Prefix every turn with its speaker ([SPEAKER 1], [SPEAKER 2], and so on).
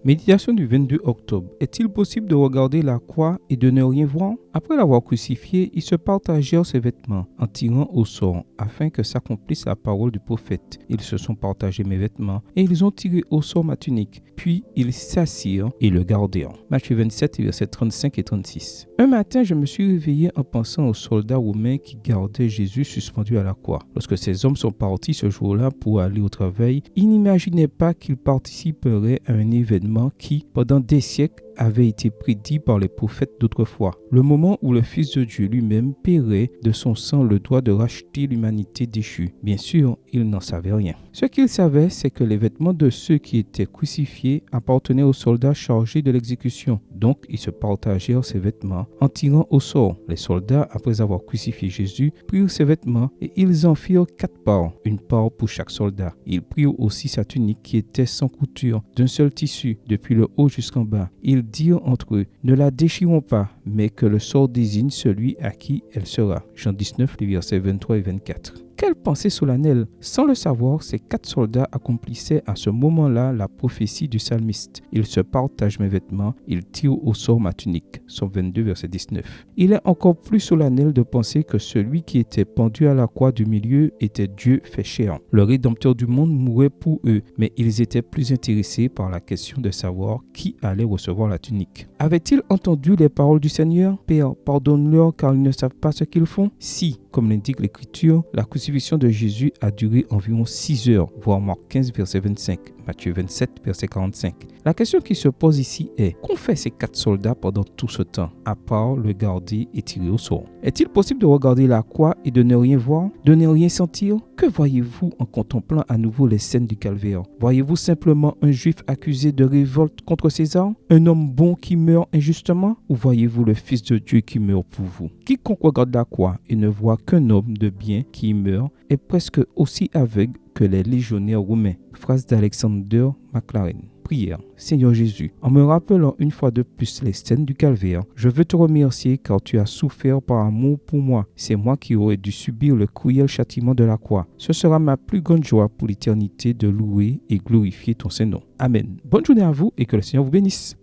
[SPEAKER 1] Méditation du 22 octobre. Est-il possible de regarder la croix et de ne rien voir? Après l'avoir crucifié, ils se partagèrent ses vêtements en tirant au sort, afin que s'accomplisse la parole du prophète. Ils se sont partagés mes vêtements et ils ont tiré au sort ma tunique. Puis ils s'assirent et le gardèrent. Matthieu 27, versets 35 et 36. Un matin, je me suis réveillé en pensant aux soldats romains qui gardaient Jésus suspendu à la croix. Lorsque ces hommes sont partis ce jour-là pour aller au travail, ils n'imaginaient pas qu'ils participeraient à un événement qui, pendant des siècles, avait été prédit par les prophètes d'autrefois. Le moment où le Fils de Dieu lui-même paierait de son sang le droit de racheter l'humanité déchue. Bien sûr, ils n'en savaient rien. Ce qu'ils savaient, c'est que les vêtements de ceux qui étaient crucifiés appartenaient aux soldats chargés de l'exécution. Donc, ils se partagèrent ces vêtements en tirant au sort. Les soldats, après avoir crucifié Jésus, prirent ses vêtements et ils en firent 4 parts, une part pour chaque soldat. Ils prirent aussi sa tunique qui était sans couture, d'un seul tissu, depuis le haut jusqu'en bas. Ils dirent entre eux, ne la déchirons pas, mais que le sort désigne celui à qui elle sera. Jean 19, les versets 23 et 24. Quelle pensée solennelle! Sans le savoir, ces 4 soldats accomplissaient à ce moment-là la prophétie du psalmiste. Ils se partagent mes vêtements, ils tirent au sort ma tunique. Psaume 22, verset 19. Il est encore plus solennel de penser que celui qui était pendu à la croix du milieu était Dieu fait chair. Le Rédempteur du monde mourait pour eux, mais ils étaient plus intéressés par la question de savoir qui allait recevoir la tunique. Avaient-ils entendu les paroles du Seigneur? Père, pardonne-leur car ils ne savent pas ce qu'ils font. Si, comme l'indique l'Écriture, la crucifixion de Jésus a duré environ 6 heures, voire Marc 15, verset 25, Matthieu 27, verset 45. La question qui se pose ici est, qu'ont fait ces 4 soldats pendant tout ce temps, à part le garder et tirer au sort? Est-il possible de regarder la croix et de ne rien voir, de ne rien sentir? Que voyez-vous en contemplant à nouveau les scènes du calvaire? Voyez-vous simplement un juif accusé de révolte contre César? Un homme bon qui meurt injustement? Ou voyez-vous le Fils de Dieu qui meurt pour vous? Quiconque regarde la croix et ne voit qu'un homme de bien qui meurt est presque aussi aveugle que les légionnaires romains. Phrase d'Alexander McLaren. Prière. Seigneur Jésus, en me rappelant une fois de plus les scènes du calvaire, je veux te remercier car tu as souffert par amour pour moi. C'est moi qui aurais dû subir le cruel châtiment de la croix. Ce sera ma plus grande joie pour l'éternité de louer et glorifier ton Saint-Nom. Amen. Bonne journée à vous et que le Seigneur vous bénisse.